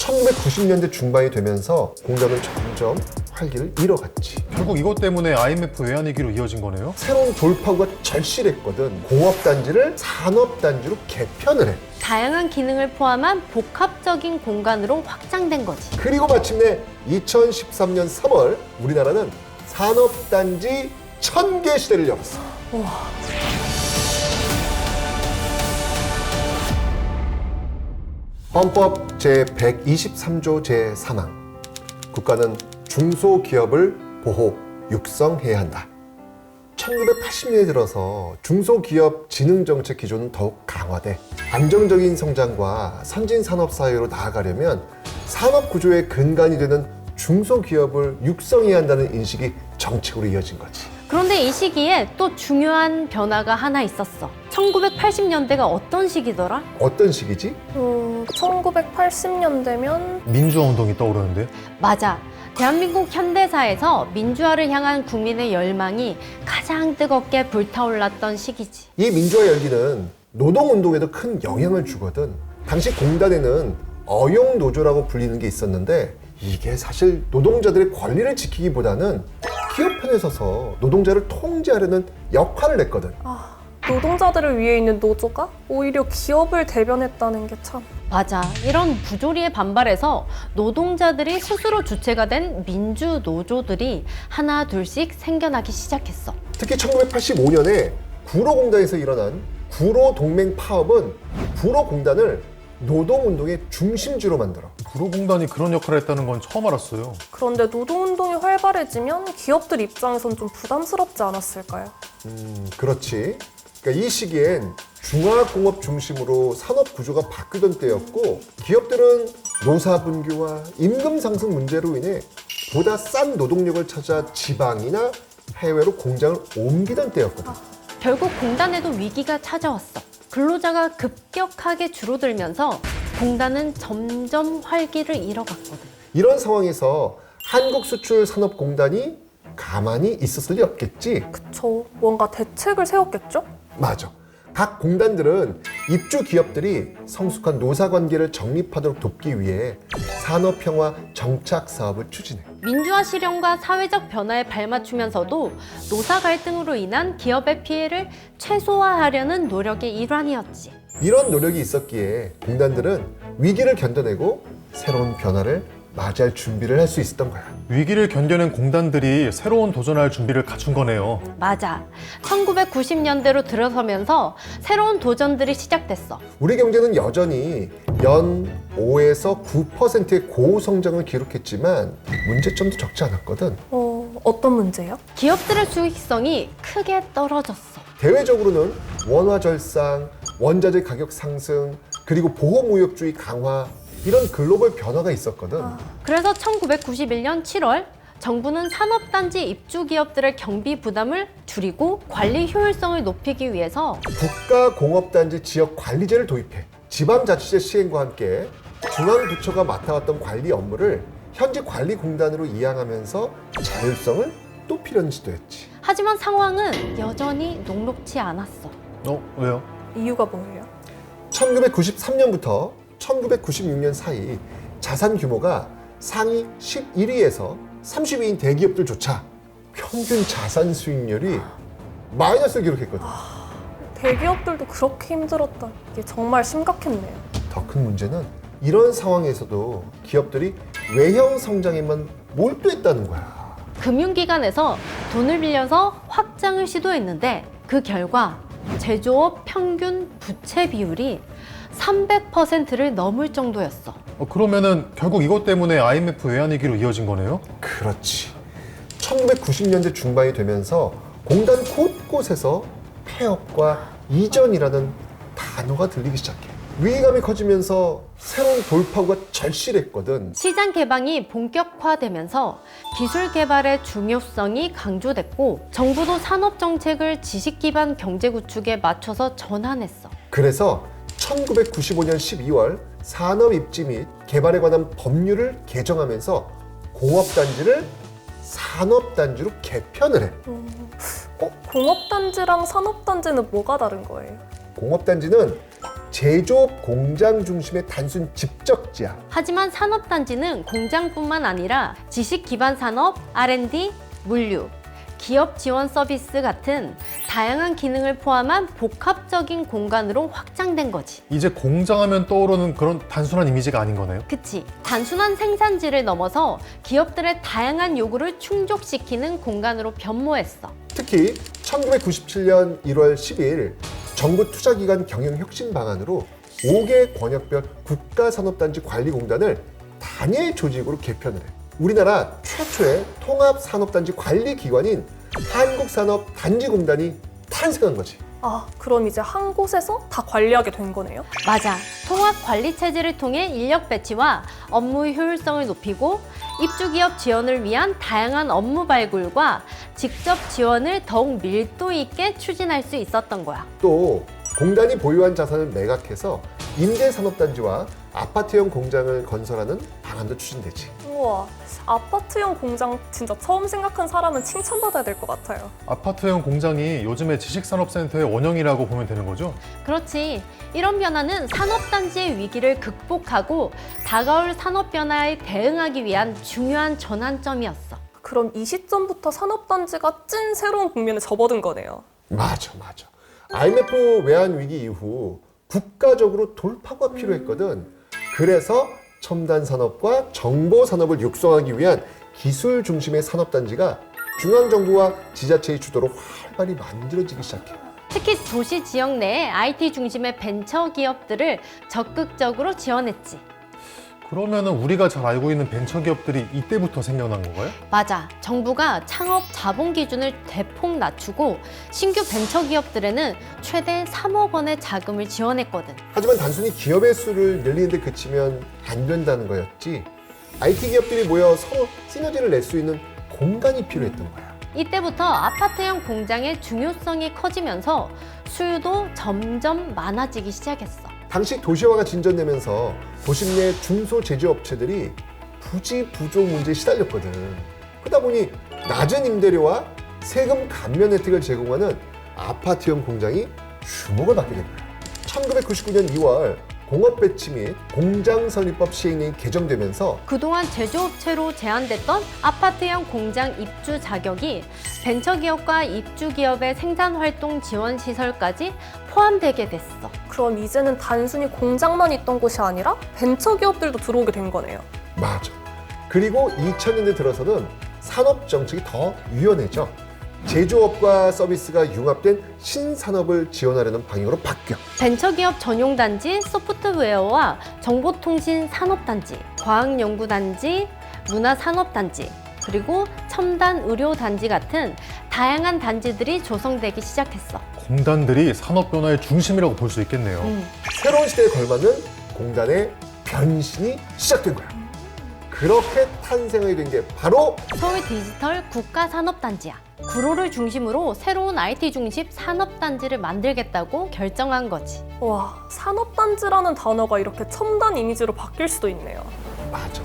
1990년대 중반이 되면서 공단은 점점 활기를 잃어갔지. 결국 이것 때문에 IMF 외환위기로 이어진 거네요? 새로운 돌파구가 절실했거든. 공업단지를 산업단지로 개편을 해. 다양한 기능을 포함한 복합적인 공간으로 확장된 거지. 그리고 마침내 2013년 3월 우리나라는 산업단지 1000개 시대를 열었어. 헌법 제123조 제3항. 국가는 중소기업을 보호, 육성해야 한다. 1980년에 들어서 중소기업 진흥정책 기조는 더욱 강화돼 안정적인 성장과 선진산업사회로 나아가려면 산업구조의 근간이 되는 중소기업을 육성해야 한다는 인식이 정책으로 이어진 거지. 그런데 이 시기에 또 중요한 변화가 하나 있었어. 1980년대가 어떤 시기더라? 어떤 시기지? 1980년대면 민주화 운동이 떠오르는데? 맞아. 대한민국 현대사에서 민주화를 향한 국민의 열망이 가장 뜨겁게 불타올랐던 시기지. 이 민주화 열기는 노동운동에도 큰 영향을 주거든. 당시 공단에는 어용노조라고 불리는 게 있었는데 이게 사실 노동자들의 권리를 지키기보다는 기업 편에 서서 노동자를 통제하려는 역할을 했거든. 노동자들을 위해 있는 노조가 오히려 기업을 대변했다는 게 참. 맞아. 이런 부조리에 반발해서 노동자들이 스스로 주체가 된 민주노조들이 하나 둘씩 생겨나기 시작했어. 특히 1985년에 구로공단에서 일어난 구로동맹 파업은 구로공단을 노동운동의 중심지로 만들어. 구로공단이 그런 역할을 했다는 건 처음 알았어요. 그런데 노동운동이 활발해지면 기업들 입장에선 좀 부담스럽지 않았을까요? 그렇지. 그러니까 이 시기엔 중화공업 중심으로 산업 구조가 바뀌던 때였고 기업들은 노사 분규와 임금 상승 문제로 인해 보다 싼 노동력을 찾아 지방이나 해외로 공장을 옮기던 때였거든. 결국 공단에도 위기가 찾아왔어. 근로자가 급격하게 줄어들면서 공단은 점점 활기를 잃어갔거든. 이런 상황에서 한국수출산업공단이 가만히 있었을 리 없겠지. 그쵸. 뭔가 대책을 세웠겠죠? 맞아. 각 공단들은 입주 기업들이 성숙한 노사관계를 정립하도록 돕기 위해 산업평화 정착 사업을 추진해. 민주화 실현과 사회적 변화에 발맞추면서도 노사 갈등으로 인한 기업의 피해를 최소화하려는 노력의 일환이었지. 이런 노력이 있었기에 공단들은 위기를 견뎌내고 새로운 변화를 맞이할 준비를 할 수 있었던 거야. 위기를 견뎌낸 공단들이 새로운 도전할 준비를 갖춘 거네요. 맞아. 1990년대로 들어서면서 새로운 도전들이 시작됐어. 우리 경제는 여전히 연 5에서 9%의 고성장을 기록했지만 문제점도 적지 않았거든. 어떤 문제요? 기업들의 수익성이 크게 떨어졌어. 대외적으로는 원화 절상, 원자재 가격 상승, 그리고 보호무역주의 강화 이런 글로벌 변화가 있었거든. 그래서 1991년 7월 정부는 산업단지 입주 기업들의 경비 부담을 줄이고 관리 효율성을 높이기 위해서 국가공업단지 지역관리제를 도입해 지방자치제 시행과 함께 중앙부처가 맡아왔던 관리 업무를 현지관리공단으로 이양하면서 자율성을 높이려는 시도였지. 하지만 상황은 여전히 녹록지 않았어. 왜요? 이유가 뭐예요? 1993년부터 1996년 사이 자산 규모가 상위 11위에서 30위인 대기업들조차 평균 자산 수익률이 마이너스를 기록했거든. 대기업들도 그렇게 힘들었다. 이게 정말 심각했네요. 더 큰 문제는 이런 상황에서도 기업들이 외형 성장에만 몰두했다는 거야. 금융기관에서 돈을 빌려서 확장을 시도했는데 그 결과 제조업 평균 부채 비율이 300%를 넘을 정도였어. 그러면은 결국 이것 때문에 IMF 외환위기로 이어진 거네요? 그렇지. 1990년대 중반이 되면서 공단 곳곳에서 폐업과 이전이라는 단어가 들리기 시작해. 위기감이 커지면서 새로운 돌파구가 절실했거든. 시장 개방이 본격화되면서 기술 개발의 중요성이 강조됐고 정부도 산업 정책을 지식 기반 경제 구축에 맞춰서 전환했어. 그래서 1995년 12월 산업 입지 및 개발에 관한 법률을 개정하면서 공업단지를 산업단지로 개편을 해. 공업단지랑 산업단지는 뭐가 다른 거예요? 공업단지는 제조업 공장 중심의 단순 집적지야. 하지만 산업단지는 공장뿐만 아니라 지식 기반 산업, R&D, 물류, 기업 지원 서비스 같은 다양한 기능을 포함한 복합적인 공간으로 확장된 거지. 이제 공장하면 떠오르는 그런 단순한 이미지가 아닌 거네요. 그치. 단순한 생산지를 넘어서 기업들의 다양한 요구를 충족시키는 공간으로 변모했어. 특히 1997년 1월 10일 정부 투자기관 경영혁신 방안으로 5개 권역별 국가산업단지 관리공단을 단일 조직으로 개편을 해. 우리나라 최초의 통합산업단지 관리기관인 한국산업단지공단이 탄생한 거지. 아, 그럼 이제 한 곳에서 다 관리하게 된 거네요? 맞아. 통합 관리 체제를 통해 인력 배치와 업무 효율성을 높이고 입주기업 지원을 위한 다양한 업무 발굴과 직접 지원을 더욱 밀도 있게 추진할 수 있었던 거야. 또 공단이 보유한 자산을 매각해서 임대산업단지와 아파트형 공장을 건설하는 방안도 추진되지. 우와, 아파트형 공장 진짜 처음 생각한 사람은 칭찬받아야 될 것 같아요. 아파트형 공장이 요즘의 지식산업센터의 원형이라고 보면 되는 거죠? 그렇지. 이런 변화는 산업단지의 위기를 극복하고 다가올 산업 변화에 대응하기 위한 중요한 전환점이었어. 그럼 이 시점부터 산업단지가 찐 새로운 국면에 접어든 거네요. 맞아. IMF 외환 위기 이후 국가적으로 돌파가 필요했거든. 그래서 첨단 산업과 정보 산업을 육성하기 위한 기술 중심의 산업단지가 중앙정부와 지자체의 주도로 활발히 만들어지기 시작해. 특히 도시 지역 내에 IT 중심의 벤처 기업들을 적극적으로 지원했지. 그러면은 우리가 잘 알고 있는 벤처기업들이 이때부터 생겨난 건가요? 맞아. 정부가 창업 자본 기준을 대폭 낮추고 신규 벤처 기업들에는 최대 3억 원의 자금을 지원했거든. 하지만 단순히 기업의 수를 늘리는 데 그치면 안 된다는 거였지. IT 기업들이 모여 서로 시너지를 낼 수 있는 공간이 필요했던 거야. 이때부터 아파트형 공장의 중요성이 커지면서 수요도 점점 많아지기 시작했어. 당시 도시화가 진전되면서 도심 내 중소제조업체들이 부지 부족 문제에 시달렸거든. 그러다 보니 낮은 임대료와 세금 감면 혜택을 제공하는 아파트형 공장이 주목을 받게 된 거야. 1999년 2월 공업배치 및 공장설립법 시행령이 개정되면서 그동안 제조업체로 제한됐던 아파트형 공장 입주 자격이 벤처기업과 입주기업의 생산활동 지원 시설까지 포함되게 됐어. 그럼 이제는 단순히 공장만 있던 곳이 아니라 벤처기업들도 들어오게 된 거네요. 맞아. 그리고 2000년대 들어서는 산업정책이 더 유연해져 제조업과 서비스가 융합된 신산업을 지원하려는 방향으로 바뀌어. 벤처기업 전용단지, 소프트웨어와 정보통신 산업단지, 과학연구단지, 문화산업단지, 그리고 첨단 의료단지 같은 다양한 단지들이 조성되기 시작했어. 공단들이 산업 변화의 중심이라고 볼 수 있겠네요. 새로운 시대에 걸맞는 공단의 변신이 시작된 거야. 그렇게 탄생하게 된 게 바로 서울 디지털 국가산업단지야. 구로를 중심으로 새로운 IT 중심 산업단지를 만들겠다고 결정한 거지. 와, 산업단지라는 단어가 이렇게 첨단 이미지로 바뀔 수도 있네요. 맞아.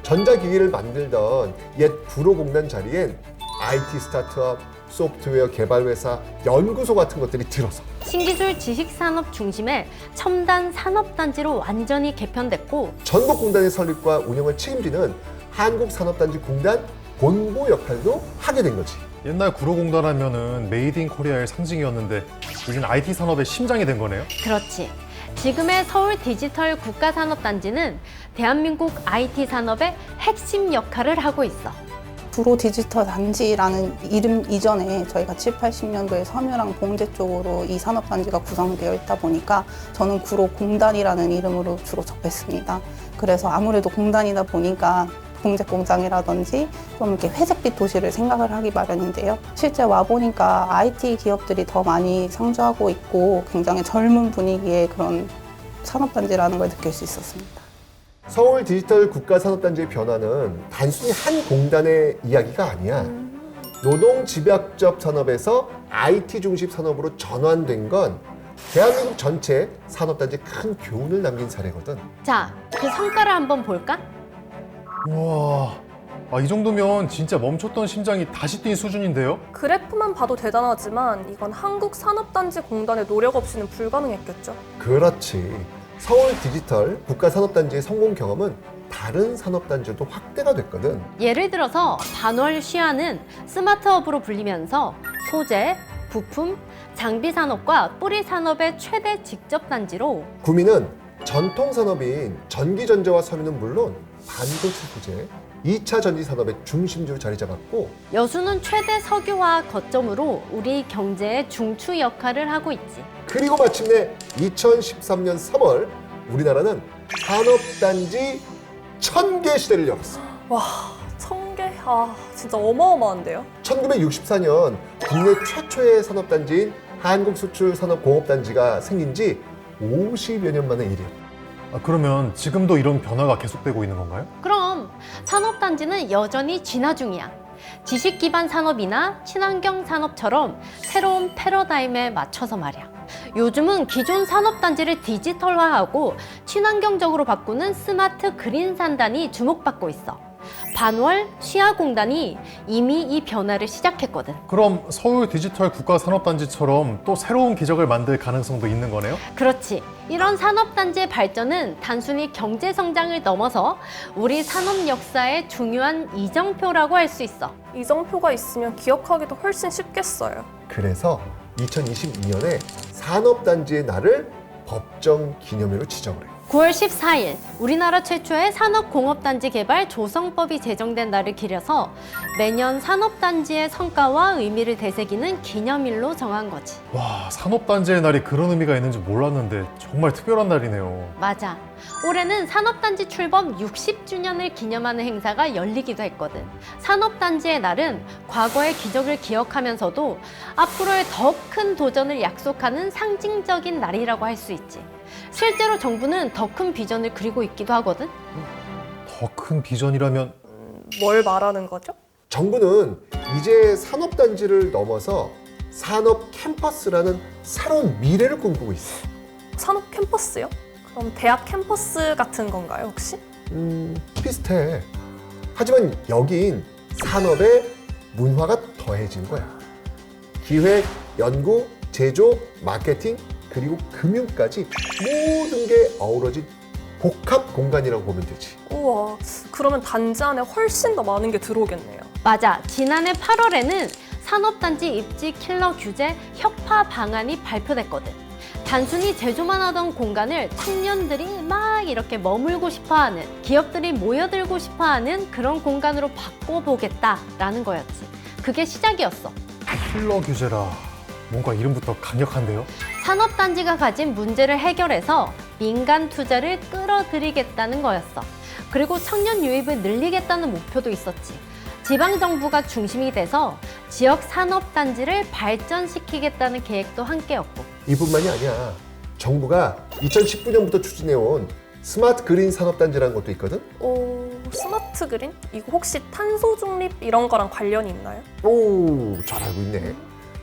전자기기를 만들던 옛 구로공단 자리엔 IT 스타트업, 소프트웨어 개발회사, 연구소 같은 것들이 들어서 신기술 지식산업 중심의 첨단 산업단지로 완전히 개편됐고 전국공단의 설립과 운영을 책임지는 한국산업단지공단 본부 역할도 하게 된 거지. 옛날 구로공단 하면은 메이드 인 코리아의 상징이었는데 이젠 IT 산업의 심장이 된 거네요. 그렇지. 지금의 서울 디지털 국가산업단지는 대한민국 IT 산업의 핵심 역할을 하고 있어. 구로 디지털 단지라는 이름 이전에 저희가 7, 80년도에 섬유랑 봉제 쪽으로 이 산업단지가 구성되어 있다 보니까 저는 구로 공단이라는 이름으로 주로 접했습니다. 그래서 아무래도 공단이다 보니까 봉제 공장이라든지 좀 이렇게 회색빛 도시를 생각을 하기 마련인데요. 실제 와보니까 IT 기업들이 더 많이 상주하고 있고 굉장히 젊은 분위기의 그런 산업단지라는 걸 느낄 수 있었습니다. 서울 디지털 국가산업단지의 변화는 단순히 한 공단의 이야기가 아니야. 노동 집약적 산업에서 IT 중심 산업으로 전환된 건 대한민국 전체 산업단지에 큰 교훈을 남긴 사례거든. 자, 그 성과를 한번 볼까? 우와, 이 정도면 진짜 멈췄던 심장이 다시 뛴 수준인데요? 그래프만 봐도 대단하지만 이건 한국산업단지공단의 노력 없이는 불가능했겠죠. 그렇지. 서울 디지털 국가산업단지의 성공 경험은 다른 산업단지도 확대가 됐거든. 예를 들어서 반월 시야는 스마트업으로 불리면서 소재, 부품, 장비 산업과 뿌리 산업의 최대 직접 단지로 구미는 전통 산업인 전기전자와 섬유는 물론 반도체 소재, 2차 전지 산업의 중심지로 자리 잡았고, 여수는 최대 석유화학 거점으로 우리 경제의 중추 역할을 하고 있지. 그리고 마침내 2013년 3월 우리나라는 산업단지 1000개 시대를 열었어. 와, 1000개? 진짜 어마어마한데요? 1964년 국내 최초의 산업단지인 한국수출산업공업단지가 생긴 지 50여 년 만의 일이야. 그러면 지금도 이런 변화가 계속되고 있는 건가요? 그럼 산업단지는 여전히 진화 중이야. 지식 기반 산업이나 친환경 산업처럼 새로운 패러다임에 맞춰서 말이야. 요즘은 기존 산업단지를 디지털화하고 친환경적으로 바꾸는 스마트 그린 산단이 주목받고 있어. 반월 시야공단이 이미 이 변화를 시작했거든. 그럼 서울 디지털 국가산업단지처럼 또 새로운 기적을 만들 가능성도 있는 거네요? 그렇지. 이런 산업단지의 발전은 단순히 경제성장을 넘어서 우리 산업 역사의 중요한 이정표라고 할 수 있어. 이정표가 있으면 기억하기도 훨씬 쉽겠어요. 그래서 2022년에 산업단지의 날을 법정 기념일로 지정을 해. 9월 14일 우리나라 최초의 산업공업단지 개발 조성법이 제정된 날을 기려서 매년 산업단지의 성과와 의미를 되새기는 기념일로 정한 거지. 와, 산업단지의 날이 그런 의미가 있는지 몰랐는데 정말 특별한 날이네요. 맞아. 올해는 산업단지 출범 60주년을 기념하는 행사가 열리기도 했거든. 산업단지의 날은 과거의 기적을 기억하면서도 앞으로의 더 큰 도전을 약속하는 상징적인 날이라고 할 수 있지. 실제로 정부는 더 큰 비전을 그리고 있기도 하거든. 더 큰 비전이라면 뭘 말하는 거죠? 정부는 이제 산업단지를 넘어서 산업 캠퍼스라는 새로운 미래를 꿈꾸고 있어. 산업 캠퍼스요? 그럼 대학 캠퍼스 같은 건가요, 혹시? 비슷해. 하지만 여긴 산업의 문화가 더해진 거야. 기획, 연구, 제조, 마케팅, 그리고 금융까지 모든 게 어우러진 복합 공간이라고 보면 되지. 우와, 그러면 단지 안에 훨씬 더 많은 게 들어오겠네요. 맞아. 지난해 8월에는 산업단지 입지 킬러 규제 혁파 방안이 발표됐거든. 단순히 제조만 하던 공간을 청년들이 막 이렇게 머물고 싶어하는, 기업들이 모여들고 싶어하는 그런 공간으로 바꿔보겠다라는 거였지. 그게 시작이었어. 킬러 규제라. 뭔가 이름부터 강력한데요? 산업단지가 가진 문제를 해결해서 민간 투자를 끌어들이겠다는 거였어. 그리고 청년 유입을 늘리겠다는 목표도 있었지. 지방정부가 중심이 돼서 지역 산업단지를 발전시키겠다는 계획도 함께였고. 이뿐만이 아니야. 정부가 2019년부터 추진해온 스마트 그린 산업단지라는 것도 있거든. 스마트 그린? 이거 혹시 탄소 중립 이런 거랑 관련이 있나요? 오, 잘 알고 있네.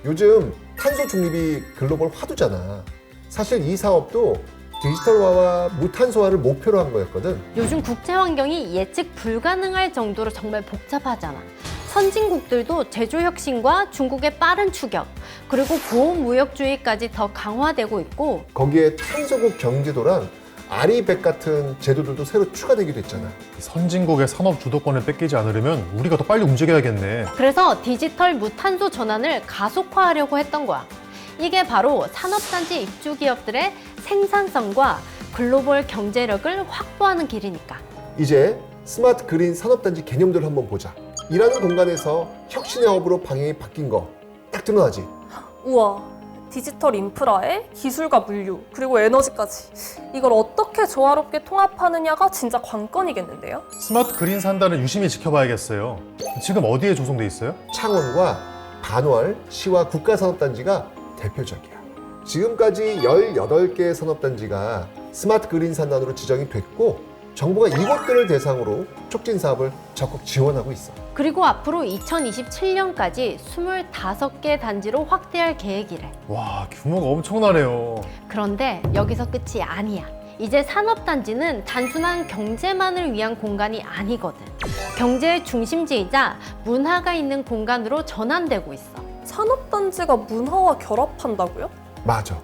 요즘 탄소 중립이 글로벌 화두잖아. 사실 이 사업도 디지털화와 무탄소화를 목표로 한 거였거든. 요즘 국제 환경이 예측 불가능할 정도로 정말 복잡하잖아. 선진국들도 제조 혁신과 중국의 빠른 추격, 그리고 보호무역주의까지 더 강화되고 있고, 거기에 탄소국 경제도랑 아리백 같은 제도들도 새로 추가되기도 했잖아. 선진국의 산업 주도권을 뺏기지 않으려면 우리가 더 빨리 움직여야겠네. 그래서 디지털 무탄소 전환을 가속화하려고 했던 거야. 이게 바로 산업단지 입주 기업들의 생산성과 글로벌 경제력을 확보하는 길이니까. 이제 스마트 그린 산업단지 개념들을 한번 보자. 일하는 공간에서 혁신의 허브로 방향이 바뀐 거 딱 드러나지. 우와, 디지털 인프라에 기술과 물류, 그리고 에너지까지. 이걸 어떻게 조화롭게 통합하느냐가 진짜 관건이겠는데요? 스마트 그린 산단을 유심히 지켜봐야겠어요. 지금 어디에 조성돼 있어요? 창원과 반월 시와 국가산업단지가 대표적이야. 지금까지 18개의 산업단지가 스마트 그린 산단으로 지정이 됐고, 정부가 이곳들을 대상으로 촉진 사업을 적극 지원하고 있어. 그리고 앞으로 2027년까지 25개 단지로 확대할 계획이래. 와, 규모가 엄청나네요. 그런데 여기서 끝이 아니야. 이제 산업단지는 단순한 경제만을 위한 공간이 아니거든. 경제의 중심지이자 문화가 있는 공간으로 전환되고 있어. 산업단지가 문화와 결합한다고요? 맞아.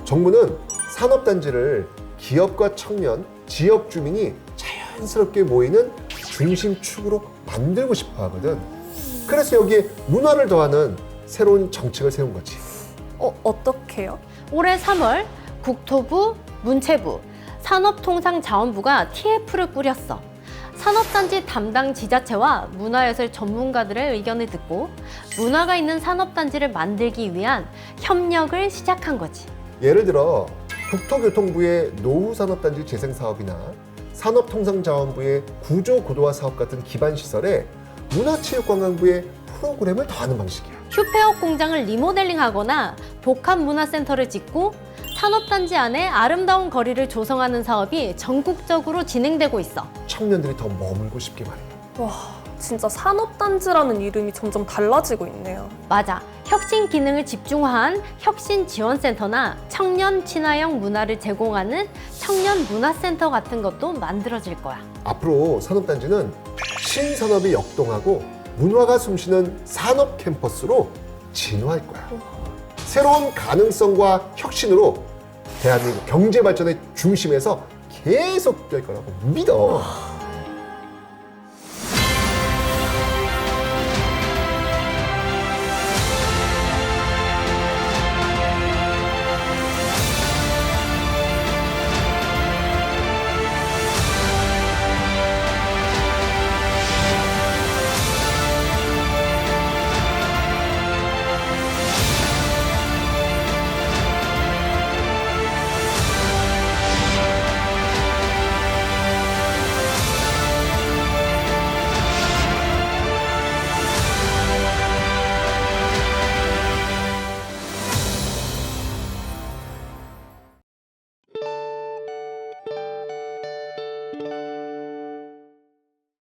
정부는 산업단지를 기업과 청년, 지역 주민이 자연스럽게 모이는 중심축으로 만들고 싶어 하거든. 그래서 여기에 문화를 더하는 새로운 정책을 세운 거지. 어떻게요? 올해 3월 국토부, 문체부, 산업통상자원부가 TF를 꾸렸어. 산업단지 담당 지자체와 문화예술 전문가들의 의견을 듣고 문화가 있는 산업단지를 만들기 위한 협력을 시작한 거지. 예를 들어 국토교통부의 노후산업단지 재생사업이나 산업통상자원부의 구조고도화 사업 같은 기반시설에 문화체육관광부의 프로그램을 더하는 방식이야. 휴페어 공장을 리모델링하거나 복합문화센터를 짓고 산업단지 안에 아름다운 거리를 조성하는 사업이 전국적으로 진행되고 있어. 청년들이 더 머물고 싶게 말이야. 와, 진짜 산업단지라는 이름이 점점 달라지고 있네요. 맞아. 혁신 기능을 집중화한 혁신지원센터나 청년 친화형 문화를 제공하는 청년문화센터 같은 것도 만들어질 거야. 앞으로 산업단지는 신산업이 역동하고 문화가 숨쉬는 산업 캠퍼스로 진화할 거야. 새로운 가능성과 혁신으로 대한민국 경제 발전의 중심에서 계속 될 거라고 믿어.